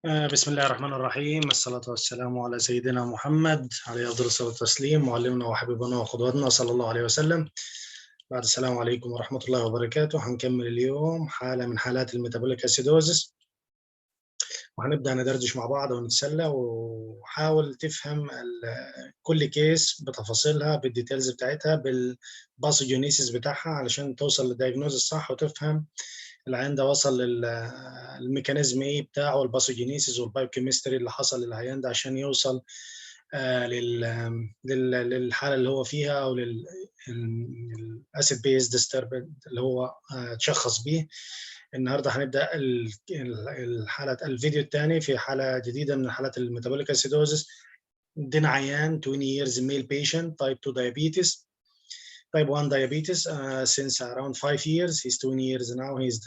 بسم الله الرحمن الرحيم. الصلاة والسلام على سيدنا محمد عليه أفضل الصلاة والتسليم، معلمنا وحبيبنا وقدوتنا صلى الله عليه وسلم. بعد السلام عليكم ورحمة الله وبركاته. هنكمل اليوم حالة من حالات الميتابوليك اسيدوزس، وهنبدأ ندردش مع بعض ونتسلى، وحاول تفهم كل كيس بتفاصيلها بالديتيلز بتاعتها بالباثوجينيسيس بتاعها علشان توصل للدايجنوز الصح وتفهم العيان ده وصل للميكانيزم ايه بتاعه، الباثوجينيسيس والبايوكيمستري اللي حصل للعيان ده عشان يوصل للحاله اللي هو فيها او للاسيد بيز ديستربنت اللي هو تشخص بيه. النهارده هنبدا الفيديو الثاني في حاله جديده من حالات الميتابوليك اسيدوزس. عندنا عيان 20 years male patient type 2 diabetes. Type 1 diabetes since around 5 years. He's 20 years now. He's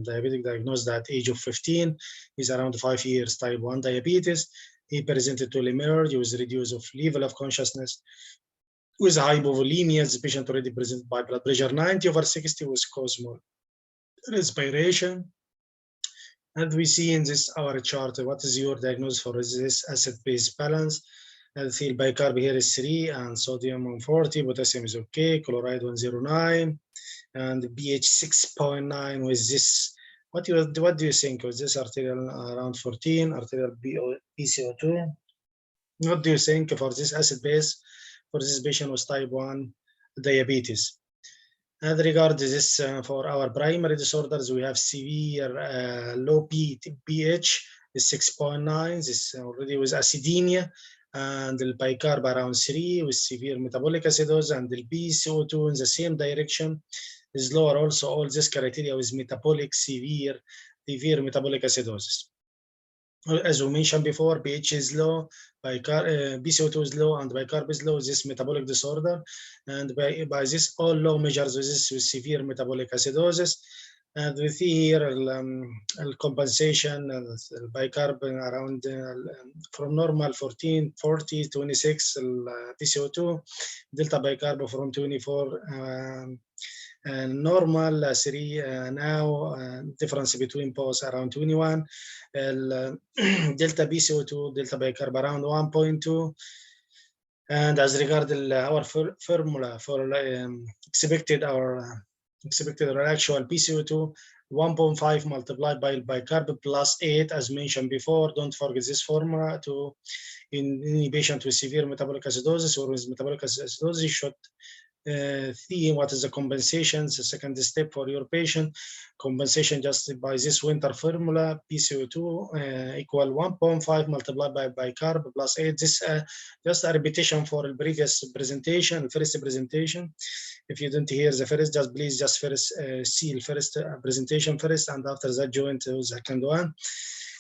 diabetic diagnosed at age of 15. He's around 5 years. Type 1 diabetes. He presented to emerge with reduce of level of consciousness, with hypovolemia. The patient already presented by blood pressure 90/60 with cosmal respiration. And we see in this our chart, what is your diagnosis for this acid-base balance? The bicarb here is 3 and sodium 140, potassium is okay, chloride 109, and pH 6.9 with this. What do you think? Was this arterial around 14, arterial PCO2? What do you think for this acid base for this patient with type 1 diabetes? And regard this for our primary disorders, we have severe low pH is 6.9. This already with acidemia, and the bicarb around 3 with severe metabolic acidosis, and the PCO2 in the same direction is lower. Also, all this criteria with metabolic severe metabolic acidosis. As we mentioned before, pH is low, PCO2 is low, and bicarb is low. This metabolic disorder, and by this all low measures with this with severe metabolic acidosis. And we see here compensation, bicarb around from normal 14, 40, 26, PCO2, delta bicarb from 24, normal 3 now, difference between both around 21, delta PCO2, delta bicarb around 1.2. And as regard our formula for expected or actual PCO2, 1.5 multiplied by bicarb plus 8, as mentioned before. Don't forget this formula in any patient with severe metabolic acidosis or with metabolic acidosis. You should see what is the compensation. The second step for your patient, compensation just by this winter formula, PCO2 equal 1.5 multiplied by bicarb plus 8. This just a repetition for the previous presentation, first presentation. If you didn't hear the first, please first see the first presentation first, and after that join to the second one.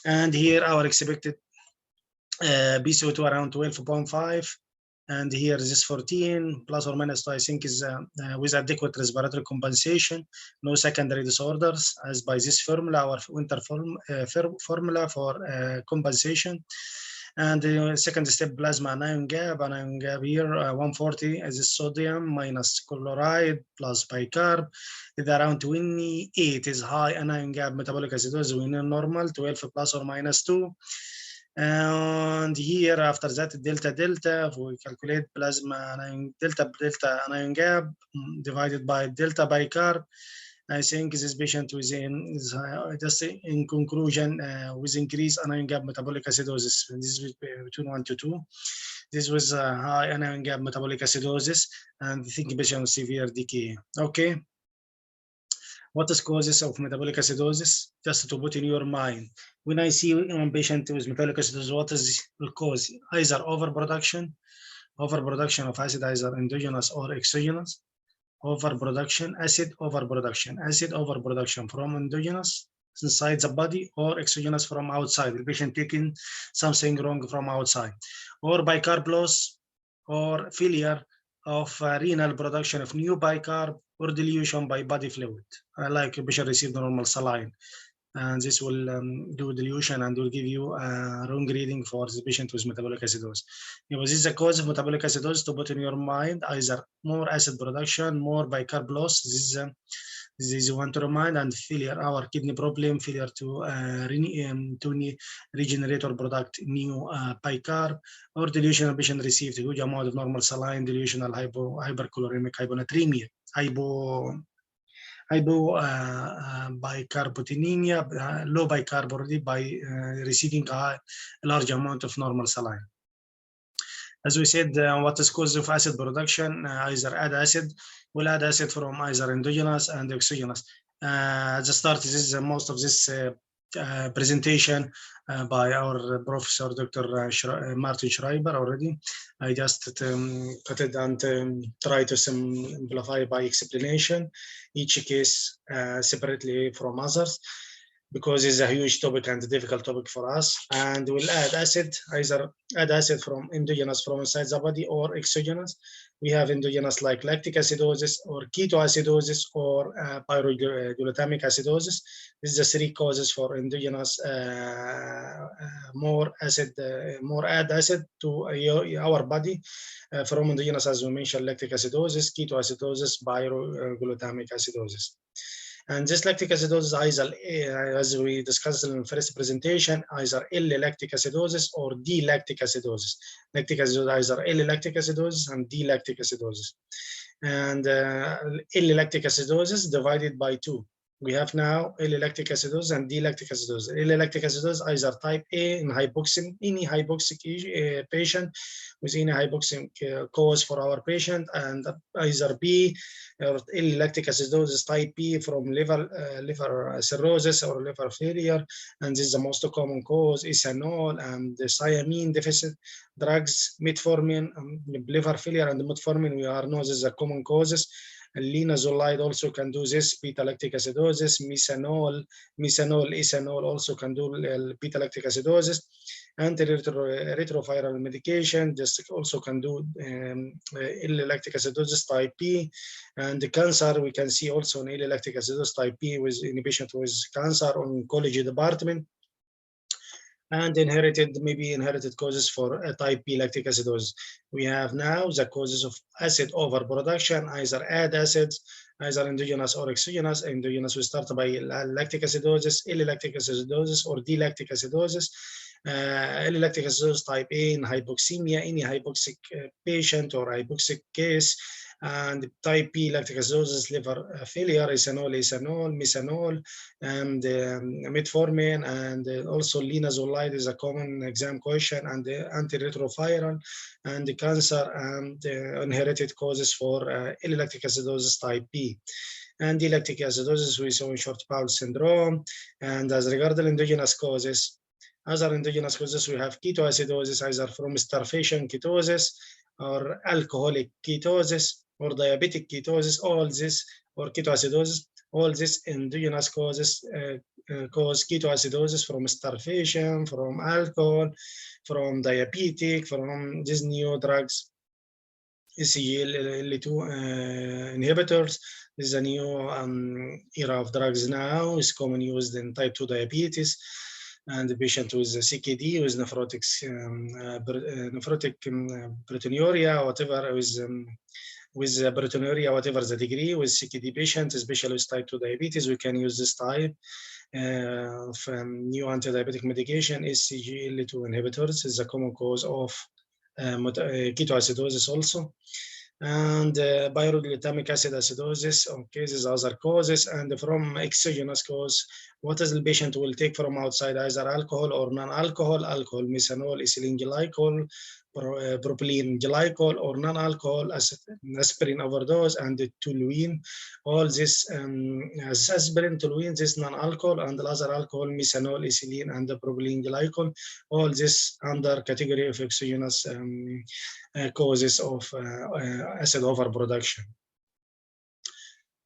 And here our expected PCO2 around 12.5. And here this 14 plus or minus 2, I think is with adequate respiratory compensation, no secondary disorders, as by this formula, our winter formula for compensation. And the second step, plasma anion gap here 140 as is sodium minus chloride plus bicarb is around 28 is high anion gap metabolic acidosis, we know normal 12 plus or minus 2. And here after that delta, we calculate plasma delta anion gap divided by delta bicarb. I think this patient is just in conclusion with increased anion gap metabolic acidosis. This is between 1 to 2. This was high anion gap metabolic acidosis, and I think patient with severe decay. Okay. What is causes of metabolic acidosis? Just to put in your mind, when I see one patient with metabolic acidosis, what is the cause? Either overproduction of acid, either endogenous or exogenous. Acid overproduction from endogenous inside the body, or exogenous from outside. The patient taking something wrong from outside, or bicarb loss, or failure of renal production of new bicarb, or dilution by body fluid, like a patient received normal saline, and this will do dilution and will give you a wrong reading for the patient with metabolic acidosis. This is the cause of metabolic acidosis to put in your mind, either more acid production, more bicarb loss. This is This is one to remind, and failure our kidney problem, failure to regenerate or product new bicarb, or delusional patient received a huge amount of normal saline, delusional hyperchloremic hyponatremia, bicarbonatinemia, low bicarb already by receiving a large amount of normal saline. As we said, what is cause of acid production? Either add acid, we'll add acid from either endogenous and exogenous. At the start, this is most of this presentation by our Professor Dr. Martin Schreiber already. I just cut it and try to simplify by explanation each case separately from others, because it's a huge topic and a difficult topic for us. And we'll add acid, either add acid from endogenous from inside the body or exogenous. We have endogenous like lactic acidosis or ketoacidosis or pyroglutamic acidosis. This is the three causes for endogenous more add acid to our body from endogenous, as we mentioned, lactic acidosis, ketoacidosis, pyroglutamic acidosis. And this lactic acidosis, either, as we discussed in the first presentation, either L-lactic acidosis or D-lactic acidosis. Lactic acidosis, either L-lactic acidosis and D-lactic acidosis. And L-lactic acidosis divided by two. We have now L-lactic acidosis and D-lactic acidosis. L-lactic acidosis, either type A in hypoxic, any hypoxic patient with any hypoxic cause for our patient, and either B or L-lactic acidosis type B from liver cirrhosis or liver failure, and this is the most common cause, ethanol and the thiamine deficit drugs, metformin, liver failure and metformin, we are know this is the common causes. Linazolide also can do this, beta-lactic acidosis, ethanol also can do beta-lactic acidosis. Antiretroviral medication just also can do L-lactic acidosis type B. And the cancer, we can see also in L-lactic acidosis type B with in a patient with cancer oncology department. And maybe inherited causes for type B lactic acidosis. We have now the causes of acid overproduction, either add acids, either endogenous or exogenous. Endogenous, we start by lactic acidosis, L-lactic acidosis, or D-lactic acidosis. L-lactic acidosis type A in hypoxemia, any hypoxic patient or hypoxic case. And type B lactic acidosis, liver failure, ethanol, methanol, and metformin, and also linazolide is a common exam question, and the antiretroviral, and the cancer, and inherited causes for L-lactic acidosis type B. And D-lactic acidosis we saw in short bowel syndrome. And as regards the endogenous causes, other endogenous causes, we have ketoacidosis, either from starvation ketosis or alcoholic ketosis or diabetic ketosis, all this, or ketoacidosis, all this endogenous causes cause ketoacidosis from starvation, from alcohol, from diabetic, from these new drugs, SGLT2 inhibitors. This is a new era of drugs now. It's commonly used in type 2 diabetes. And the patient with CKD, with nephrotic proteinuria, whatever, with proteinuria, whatever the degree, with CKD patient, especially with type 2 diabetes, we can use this type of new anti-diabetic medication. SGLT2 inhibitors is a common cause of ketoacidosis also. And pyroglutamic acid acidosis, okay, these other causes. And from exogenous cause, what is the patient will take from outside, either alcohol or non-alcohol, methanol, ethylene glycol, propylene glycol, or non-alcohol, aspirin overdose, and toluene. All this aspirin, toluene, this non-alcohol, and the other alcohol, methanol, ethylene, and the propylene glycol. All this under category of exogenous causes of acid overproduction.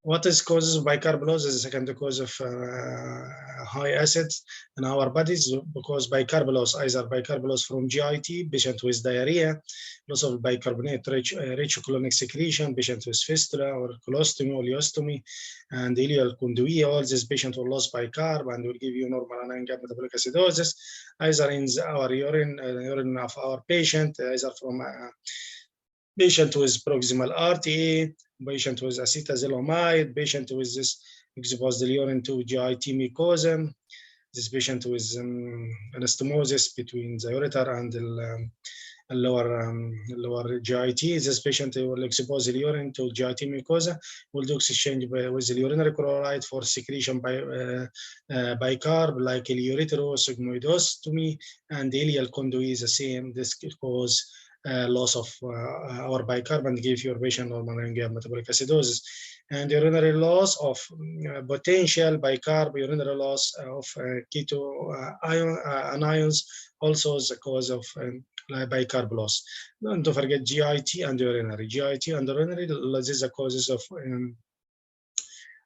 What is causes of bicarb-loss is the second cause of high acids in our bodies, because bicarb-loss, either bicarb-loss from GIT, patient with diarrhea, loss of bicarbonate rich colonic secretion, patient with fistula or colostomy, oleostomy, and ileal conduit, all these patients will lose bicarb and will give you normal anaerobic metabolic acidosis, either in our urine of our patient, either from patient with proximal RTA, patient with acetazolamide, patient with this expose the urine to GIT mucosa. This patient with anastomosis between the ureter and the lower GIT. This patient will expose the urine to GIT mucosa, will do exchange with the urinary chloride for secretion by bicarb, like ureterosigmoidostomy, and ileal conduit is the same. This could cause loss of our bicarb and give your patient normal metabolic acidosis. And urinary loss of potential bicarb, urinary loss of anions, also is the cause of bicarb loss. Don't forget GIT and urinary. GIT and urinary, this is the causes of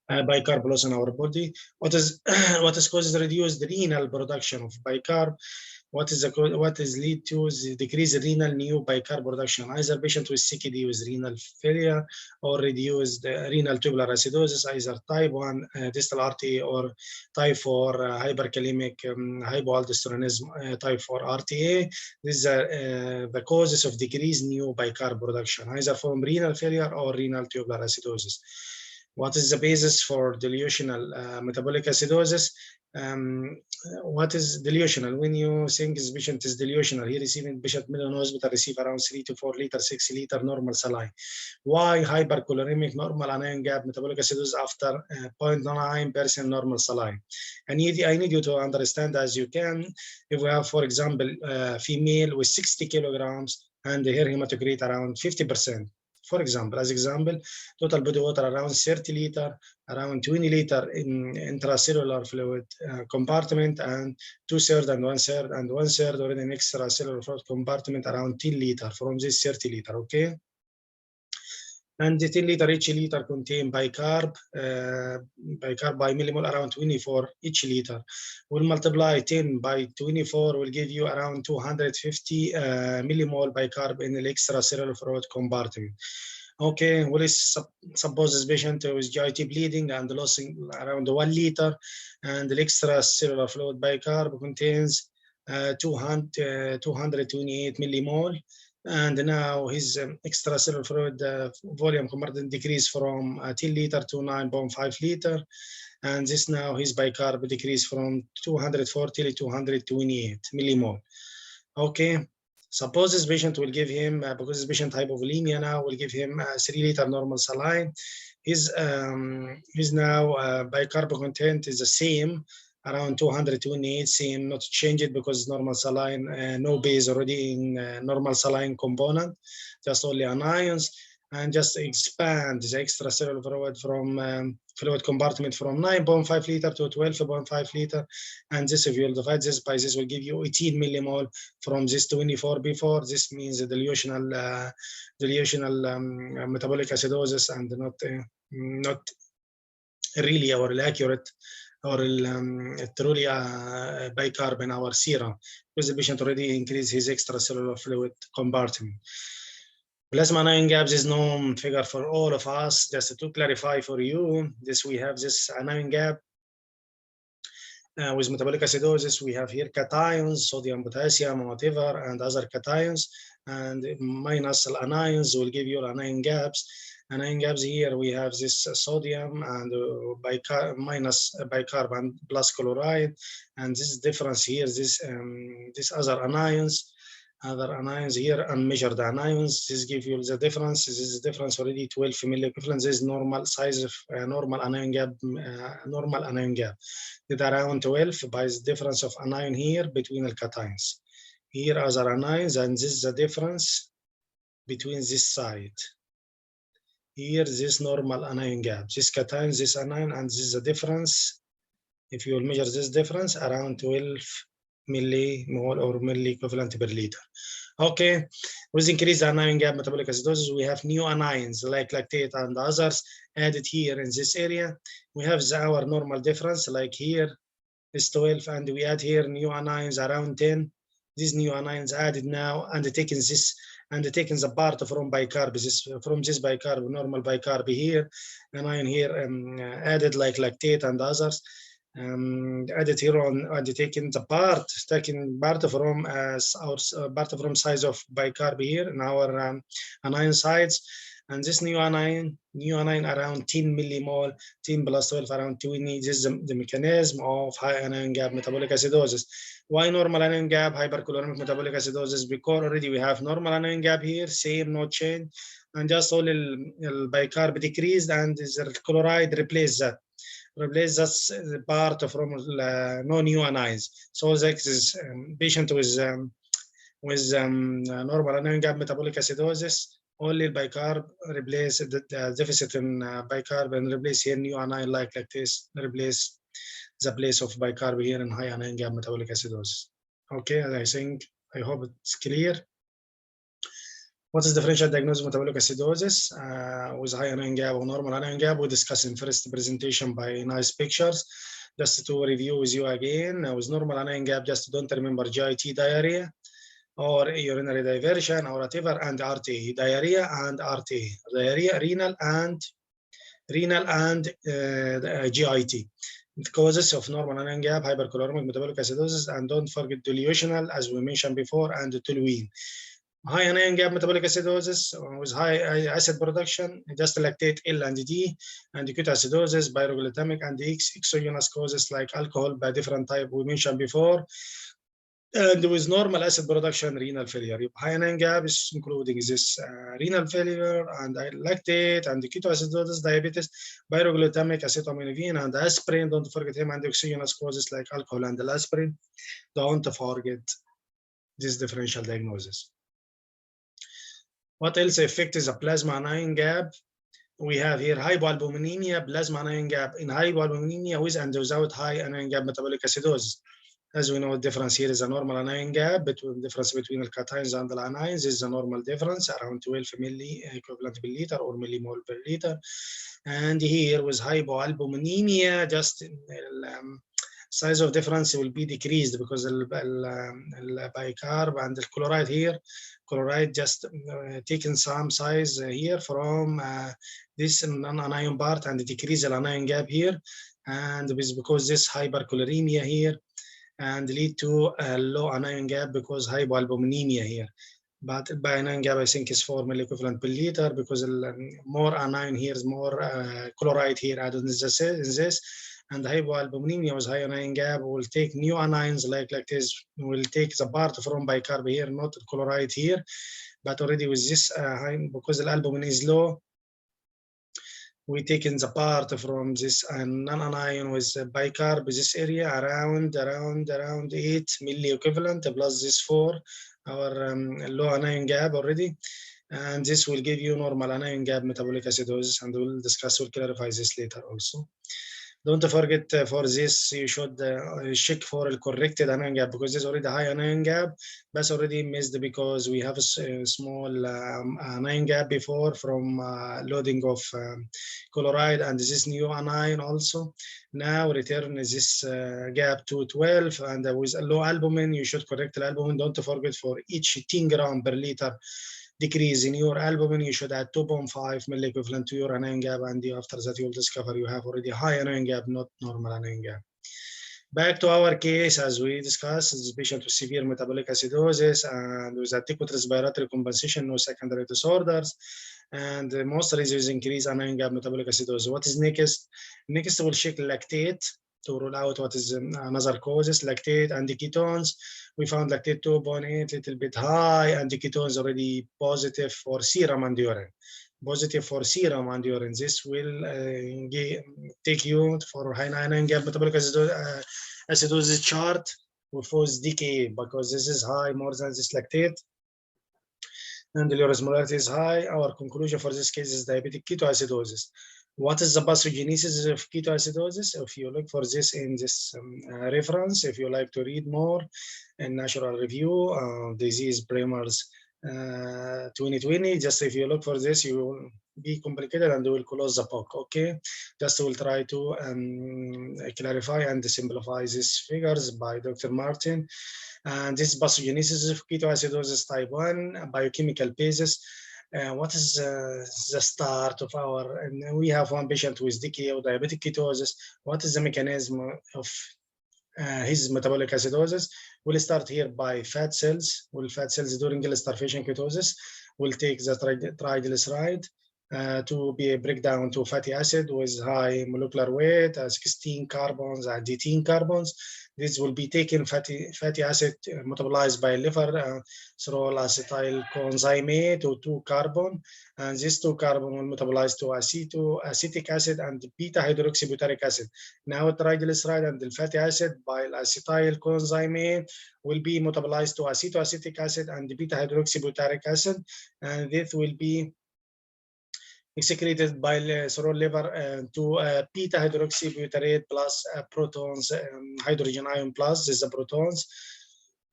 bicarb loss in our body. What is causes reduced renal production of bicarb? What is lead to the decreased renal new bicarb production? Either patient with CKD with renal failure or reduced renal tubular acidosis, either type 1 distal RTA or type 4 hyperkalemic hypoaldosteronism type 4 RTA. These are the causes of decreased new bicarb production, either from renal failure or renal tubular acidosis. What is the basis for delusional metabolic acidosis? What is delusional? When you think this patient is delusional, he receiving patient in hospital receive around 3 to 4 liter, 6 liter normal saline. Why hypercholoremic normal anion gap metabolic acidosis after 0.9% normal saline? I need you to understand as you can. If we have, for example, female with 60 kilograms and her hematocrit around 50%. For example, total body water around 30 liter, around 20 liter in intracellular fluid compartment, and 2/3 and 1/3 and 1/3 already in extracellular fluid compartment around 10 liter from this 30 liter, okay? And the 10 liter, each liter contain bicarb by millimole around 24 each liter. We'll multiply 10 by 24 will give you around 250 millimole bicarb in the extracellular fluid compartment. Okay, well, suppose this patient with GIT bleeding and losing around 1 liter, and the extracellular fluid bicarb contains 228 millimole. And now his extracellular fluid volume compartment decreased from 10 liter to 9.5 liter. And this now his bicarb decreased from 240 to 228 millimole. Okay, suppose this patient will give him, because this patient hypovolemia now, will give him 3 liter normal saline. His now bicarb content is the same, around 228, same, not changed because normal saline, no base already in normal saline component, just only anions, and just expand the extracellular fluid from fluid compartment from 9.5 liter to 12.5 liter, and this, if you'll divide this by this, will give you 18 millimole from this 24 before. This means a delusional metabolic acidosis, and not really or accurate or truly bicarb in our serum, because the patient already increased his extracellular fluid compartment. Plasma anion gaps is known figure for all of us. Just to clarify for you, we have this anion gap with metabolic acidosis. We have here cations, sodium, potassium, whatever, and other cations, and minus anions will give you anion gaps. Anion gaps here we have this sodium and minus bicarb and plus chloride, and this difference here, this other anions here, unmeasured anions. This gives you the difference. This is the difference already 12 milliequivalent. This is normal size of normal anion gap. It's around 12 by the difference of anion here between the cations. Here other anions, and this is the difference between this side. Here this normal anion gap. This cation, this anion, and this is the difference. If you will measure this difference, around 12 millimole or milliequivalent per liter. Okay, with increased anion gap metabolic acidosis, we have new anions like lactate and others added here in this area. We have our normal difference, like here is 12, and we add here new anions around 10. These new anions added now and taken the part from bicarb, from this bicarb, normal bicarb here, anion here added like lactate and others. Added here on, and taking part from our part from size of bicarb here in our anion sides, And this new anion around 10 millimole, 10 plus 12 around 20. This is the mechanism of high anion gap metabolic acidosis. Why normal anion gap hyperchloremic metabolic acidosis? Because already we have normal anion gap here, same, no change, and just all the bicarb decreased and the chloride replaced that. Replace that part from no new anions. So this patient with normal anion gap metabolic acidosis, only bicarb replace the deficit in bicarb and replace here new anion like this, replace the place of bicarb here in high anion gap metabolic acidosis. Okay, I hope it's clear. What is differential diagnosis of metabolic acidosis with high anion gap or normal anion gap? We discussed in first presentation by nice pictures. Just to review with you again, with normal anion gap, just don't remember GIT diarrhea or urinary diversion or whatever, and RTA, diarrhea and RTA, diarrhea, renal and GIT. The causes of normal anion gap, hyperchloremic metabolic acidosis, and don't forget delusional, as we mentioned before, and toluene. High anion gap metabolic acidosis with high acid production, just lactate L and D, and ketoacidosis, pyroglutamic and exogenous causes like alcohol by different type we mentioned before. And with normal acid production, renal failure. High anion gap is including this renal failure and lactate and ketoacidosis, diabetes, pyroglutamic, acetaminophen, and aspirin. Don't forget him and exogenous causes like alcohol and aspirin. Don't forget this differential diagnosis. What else affects the plasma anion gap? We have here hypoalbuminemia, plasma anion gap in hypoalbuminemia with and without high anion gap metabolic acidosis. As we know, the difference here is a normal anion gap, difference between the cations and the anions is a normal difference, around 12 milli equivalent per liter or millimole per liter. And here with hypoalbuminemia, just size of difference will be decreased because the bicarb and the chloride here, chloride just taken some size here from this non-anion part and decrease the anion gap here, and because this hyperchloremia here and lead to a low anion gap because hypoalbuminemia here. But by anion gap, I think is 4 milliequivalent per liter because more anion here is more chloride here added in this. And hypoalbuminemia with high anion gap will take new anions like this, will take the part from bicarb here, not chloride here. But already with this, because the albumin is low, we taken the part from this non-anion with bicarb, this area around 8 milliequivalent plus this 4, our low anion gap already. And this will give you normal anion gap metabolic acidosis, and we'll clarify this later also. Don't forget for this, you should check for the corrected anion gap because there's already high anion gap, but already missed because we have a small anion gap before from loading of chloride and this new anion also. Now return this gap to 12, and with low albumin, you should correct the albumin. Don't forget for each 10 gram per liter decrease in your albumin, you should add 2.5 milliequivalent to your anion gap, and after that you'll discover you have already high anion gap, not normal anion gap. Back to our case, as we discussed, this patient with severe metabolic acidosis and with adequate respiratory compensation, no secondary disorders, and most reasons increase anion gap metabolic acidosis. What is next? Next, we'll check lactate to rule out what is another causes, lactate and the ketones. We found lactate 2.8, little bit high, and the ketones already positive for serum and urine. Positive for serum and urine. This will take you for high anion gap metabolic acidosis chart with decay, because this is high more than this lactate, and the osmolarity is high. Our conclusion for this case is diabetic ketoacidosis. What is the pathogenesis of ketoacidosis? If you look for this in this reference, if you like to read more in National Review, Disease Primers 2020, just if you look for this, you will be complicated and will close the book, okay? Just will try to clarify and simplify these figures by Dr. Martin. And this pathogenesis of ketoacidosis type 1, biochemical basis. What is the start of our, and we have one patient with DKA or diabetic ketosis. What is the mechanism of his metabolic acidosis? We'll start here by fat cells. Fat cells during the starvation ketosis will take the triglyceride to be break down to fatty acid with high molecular weight, 16 carbons and 18 carbons. This will be taken fatty acid metabolized by liver through acetyl coenzyme to 2 carbon, and this 2 carbon will metabolize to acetic acid and beta hydroxybutyric acid. Now triglyceride and the fatty acid by acetyl coenzyme will be metabolized to acetoacetic acid and beta hydroxybutyric acid, and this will be excreted by through liver to beta hydroxybutyrate plus protons, hydrogen ion plus, this is the protons.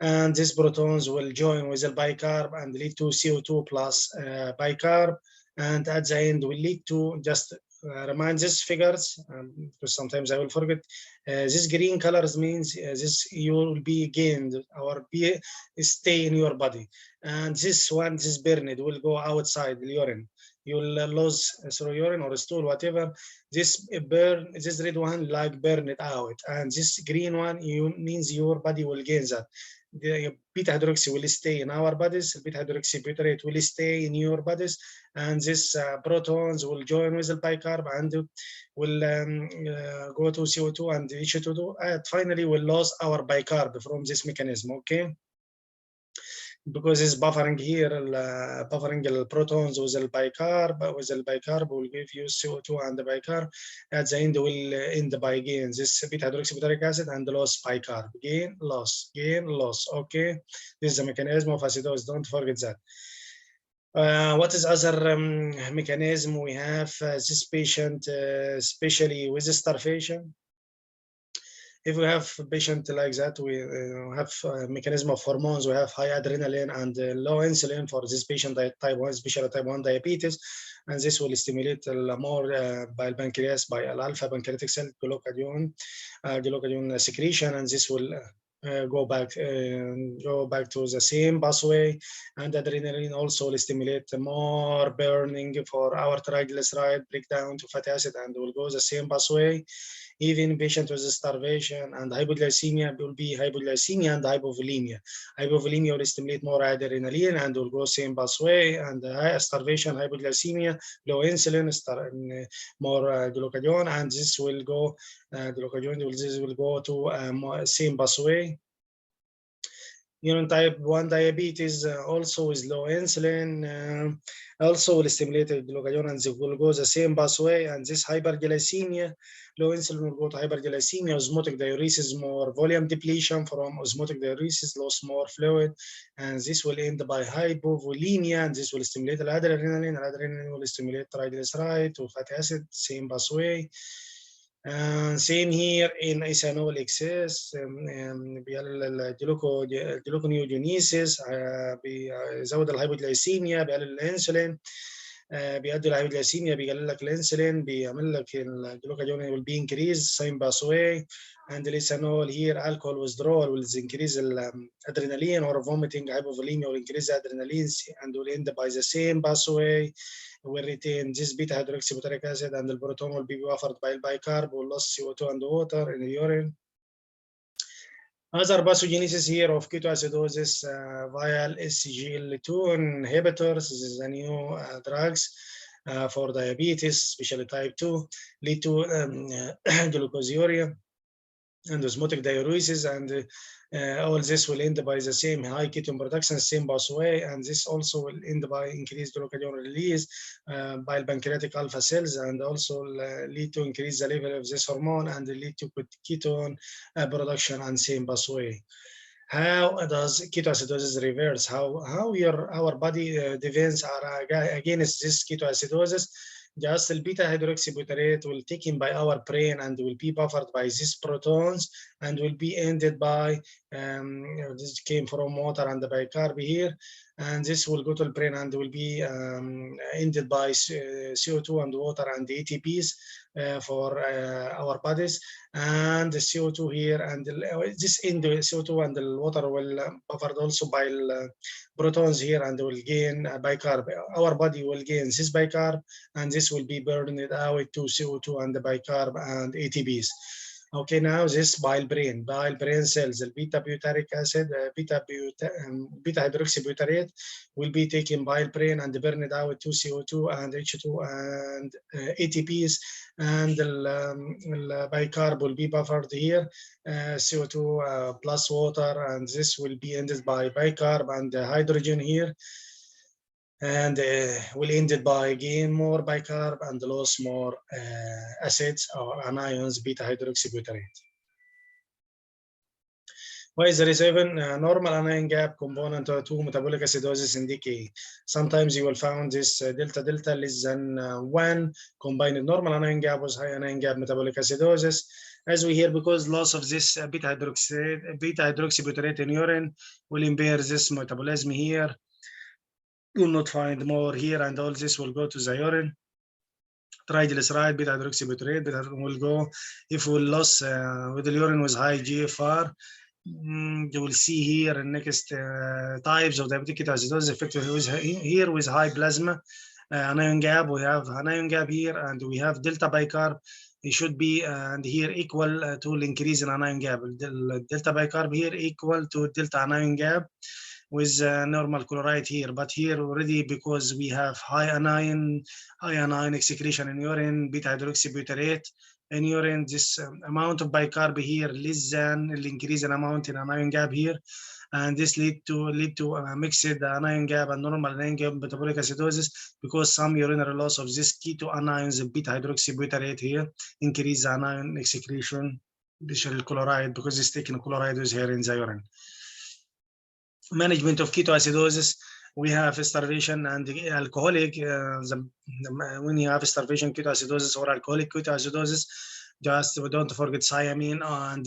And these protons will join with the bicarb and lead to CO2 plus bicarb. And at the end will lead to, just remind these figures, because sometimes I will forget. This green colors means this you will be gained or be stay in your body. And this one, this burned, will go outside the urine. You'll lose through urine or stool, whatever. This red one like burn it out, and this green one means your body will gain that. The beta hydroxy will stay in our bodies, beta hydroxybutyrate will stay in your bodies, and this protons will join with the bicarb and will go to CO2 and H2O, and finally will lose our bicarb from this mechanism, okay? Because it's buffering here, buffering the protons with the bicarb will give you CO2 and the bicarb. At the end will end by gain this beta hydroxybutyric acid and loss bicarb. Gain, loss, okay? This is the mechanism of acidosis, don't forget that. What is other mechanism we have? This patient, especially with starvation. If we have a patient like that, we have a mechanism of hormones. We have high adrenaline and low insulin for this patient type 1, especially type 1 diabetes. And this will stimulate more by pancreas, by alpha pancreatic cell glucagon secretion, and this will go back to the same pathway. And adrenaline also will stimulate more burning for our triglyceride breakdown to fatty acid, and will go the same pathway. Even patient with starvation and hypoglycemia will be hypoglycemia and hypovolemia. Hypovolemia will stimulate more adrenaline and will go same pathway, and starvation, hypoglycemia, low insulin, more glucagon, and this will go glucagon. This will go to same pathway. Type 1 diabetes also is low insulin, also will stimulate glucagon, and will go the same pathway. And this hyperglycemia, low insulin will go to hyperglycemia, osmotic diuresis, more volume depletion from osmotic diuresis, loss more fluid, and this will end by hypovolemia, and this will stimulate adrenaline, and adrenaline will stimulate triglyceride to fatty acid, same pathway. Same here in ethanol excess, بيقلل الجلوكونيوجينيسيس، بيزود الهايبوغلايسيميا، بيقلل الانسولين، بيؤدي الهايبوغلايسيميا، بيقلل لك الانسولين، بيعمل لك الجلوكاجون will be increased same pathway. And the ethanol here, alcohol withdrawal will increase adrenaline, or vomiting, hypovolemia will increase adrenaline, and will end by the same pathway. Will retain this beta hydroxybutyric acid, and the proton will be buffered by bicarb, will lose CO2 and water in the urine. Other pathogenesis here of ketoacidosis via SGLT2 inhibitors. This is the new drugs for diabetes, especially type 2, lead to glucosuria and osmotic diuresis, and all this will end by the same high ketone production, same pathway, and this also will end by increased glucagon release by pancreatic alpha cells, and also lead to increase the level of this hormone, and lead to ketone production and same pathway. How does ketoacidosis reverse? How our body defense are against this ketoacidosis? Just the beta hydroxybutyrate will taken by our brain and will be buffered by these protons, and will be ended by this came from water and the bicarb here, and this will go to the brain and will be ended by CO2 and water and ATPs for our bodies, and the CO2 here, and this end CO2 and the water will buffered also by protons here, and will gain bicarb. Our body will gain this bicarb, and this will be burned out to CO2 and the bicarb and ATPs. Okay, now this bile brain cells, the beta butyric acid, beta hydroxybutyrate will be taken bile brain and burned out to CO2 and H2 and ATPs, and the bicarb will be buffered here, CO2 plus water, and this will be ended by bicarb and hydrogen here, and will end it by gain more bicarb and lose more acids or anions, beta hydroxybutyrate. Why is there is even normal anion gap component to metabolic acidosis in decay? Sometimes you will find this delta less than 1 combined normal anion gap with high anion gap metabolic acidosis. As we hear, because loss of this beta hydroxybutyrate in urine will impair this metabolism here. You will not find more here, and all this will go to the urine. Triglyceride, beta hydroxybutyrate will go. If we lose with the urine with high GFR, you will see here in next types of diabetic ketoacidosis effective here with high plasma anion gap. We have anion gap here, and we have delta bicarb. It should be and here equal to increase in anion gap. Delta bicarb here equal to delta anion gap with normal chloride here, but here already, because we have high anion excretion in urine, beta hydroxybutyrate in urine, this amount of bicarb here less than the increase in amount in anion gap here, and this lead to mixed anion gap and normal anion gap metabolic acidosis, because some urinary loss of this keto anions and beta hydroxybutyrate here increase anion excretion, especially chloride, because it's taking chloride is here in the urine. Management of ketoacidosis, we have starvation and alcoholic. When you have starvation ketoacidosis or alcoholic ketoacidosis, just don't forget thiamine and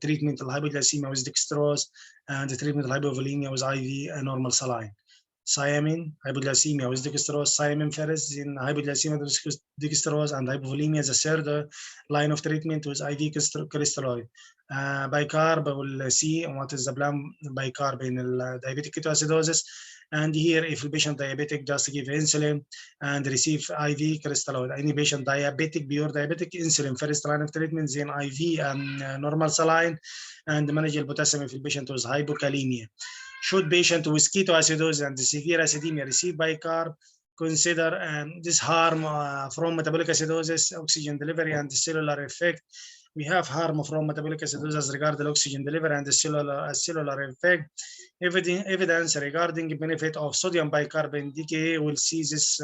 treatment of hypoglycemia with dextrose, and the treatment of hypovolemia with IV and normal saline. Thiamine, hypoglycemia with dextrose, thiamine first, then hypoglycemia with dextrose, and hypovolemia is the third line of treatment with IV crystalloid. Bicarb, we'll see what is the plan bicarb in diabetic ketoacidosis. And here, if the patient diabetic, just give insulin and receive IV crystalloid. Any patient diabetic, pure diabetic, insulin first line of treatment, then IV and normal saline, and manage the potassium if the patient was hypokalemia. Should patient with ketoacidosis and severe acidemia receive bicarb, consider this harm from metabolic acidosis, oxygen delivery, and the cellular effect. We have harm from metabolic acidosis regarding oxygen delivery and the cellular effect. Evidence regarding benefit of sodium bicarb in decay. We'll see this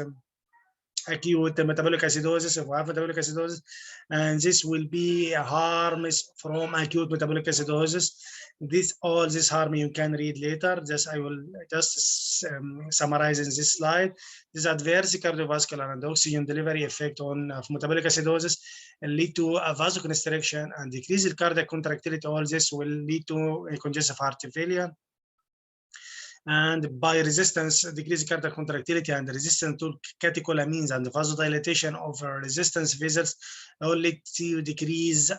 acute metabolic acidosis, if we have metabolic acidosis, and this will be harms from acute metabolic acidosis. All this harm you can read later. I will just summarize in this slide. This adverse cardiovascular and oxygen delivery effect of metabolic acidosis lead to a vasoconstriction and decrease in cardiac contractility. All this will lead to a congestive heart failure. And by resistance, decrease cardiac contractility and resistance to catecholamines and vasodilation of resistance vessels will lead to decrease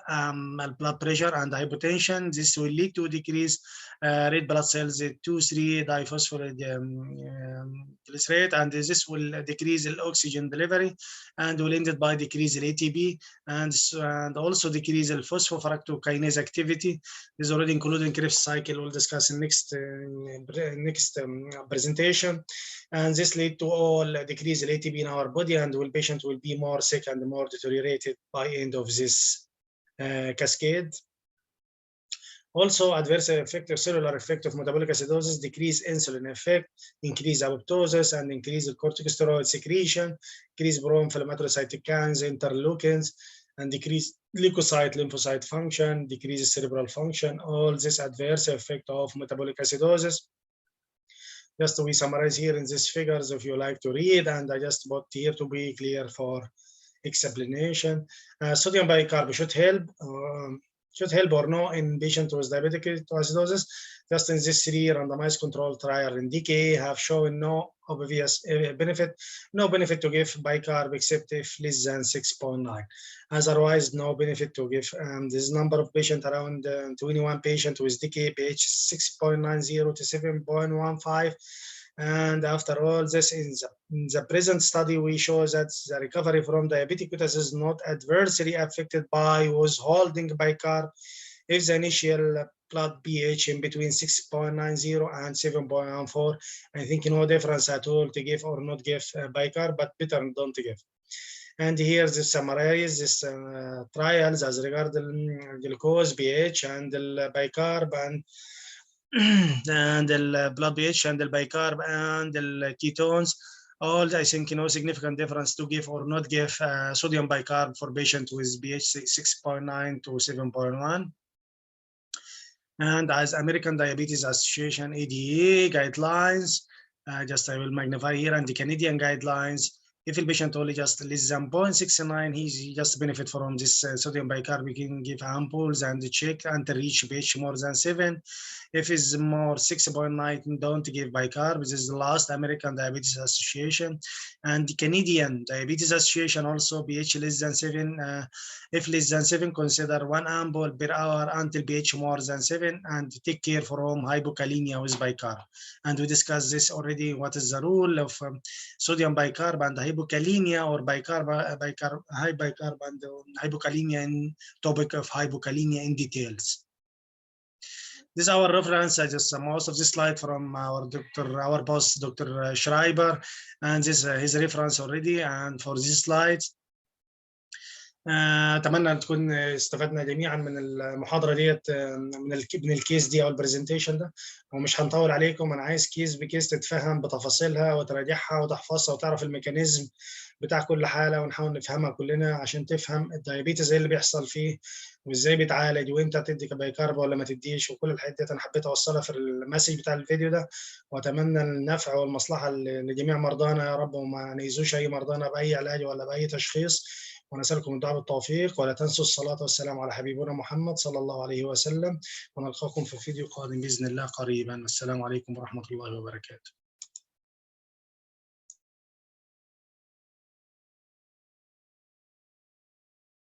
blood pressure and hypotension. This will lead to decrease red blood cells 2,3-diphosphorate glycerate, and this will decrease the oxygen delivery and will end it by decrease the ATP and also decrease the phosphofructokinase activity. This is already included in Krebs cycle. We'll discuss in next presentation, and this lead to all decrease the ATP in our body, and the patient will be more sick and more deteriorated by end of this cascade. Also, adverse effect of cellular effect of metabolic acidosis, decrease insulin effect, increase apoptosis, and increase the corticosteroid secretion, increase pro-inflammatory cytokines, interleukins, and decrease leukocyte, lymphocyte function, decrease cerebral function. All this adverse effect of metabolic acidosis. Just we summarize here in these figures if you like to read, and I just put here to be clear for explanation. Sodium bicarb should help or no in patients with diabetic ketoacidosis. Just in this 3 randomized controlled trial in DKA have shown no obvious benefit, no benefit to give bicarb except if less than 6.9. Otherwise, no benefit to give. This number of patients around 21 patients with DKA pH 6.90 to 7.15. And after all this, in the present study, we show that the recovery from diabetic ketoacidosis is not adversely affected by withholding bicarb if the initial blood pH in between 6.90 and 7.14. I think no difference at all to give or not give bicarb, but better don't give. And here this summarize this trials as regard the glucose pH and the bicarb and the blood pH and the bicarb and the ketones. All I think no significant difference to give or not give sodium bicarb for patient with pH 6.9 to 7.1. And as American Diabetes Association ADA guidelines, just I will magnify here, and the Canadian guidelines, if the patient only just less than 0.69, he just benefit from this sodium bicarb, we can give ampoules and check until reach pH more than 7. If it's more 6.9, don't give bicarb. This is the last American Diabetes Association. And the Canadian Diabetes Association also pH less than 7. If less than 7, consider 1 ampoule per hour until pH more than 7, and take care from hypokalemia with bicarb. And we discussed this already. What is the rule of sodium bicarb and hypokalemia, or high bicarb and hypokalemia, in topic of hypokalemia in details. This is our reference. I just most of this slide from our boss, Dr. Schreiber, and this his reference already. And for this slide, اتمنى ان تكون استفدنا جميعا من المحاضره ديت، من الكيس دي او البرزنتيشن ده، ومش هنطول عليكم. انا عايز كيس بكيس تتفهم بتفاصيلها وتراجعها وتحفظها وتعرف الميكانيزم بتاع كل حاله، ونحاول نفهمها كلنا عشان تفهم الدايابيتس ايه اللي بيحصل فيه وازاي بيتعالج وامتى تدي بايكارب ولا ما تديش، وكل الحاجات ديت انا حبيت اوصلها في المسج بتاع الفيديو ده. واتمنى النفع والمصلحه لجميع مرضانا يا رب، وما نيزوش اي مرضانا باي علاج ولا باي تشخيص. ونسألكم الدعاء بالتوفيق، ولا تنسوا الصلاة والسلام على حبيبنا محمد صلى الله عليه وسلم. ونلقاكم في فيديو قادم بإذن الله قريبا. السلام عليكم ورحمة الله وبركاته.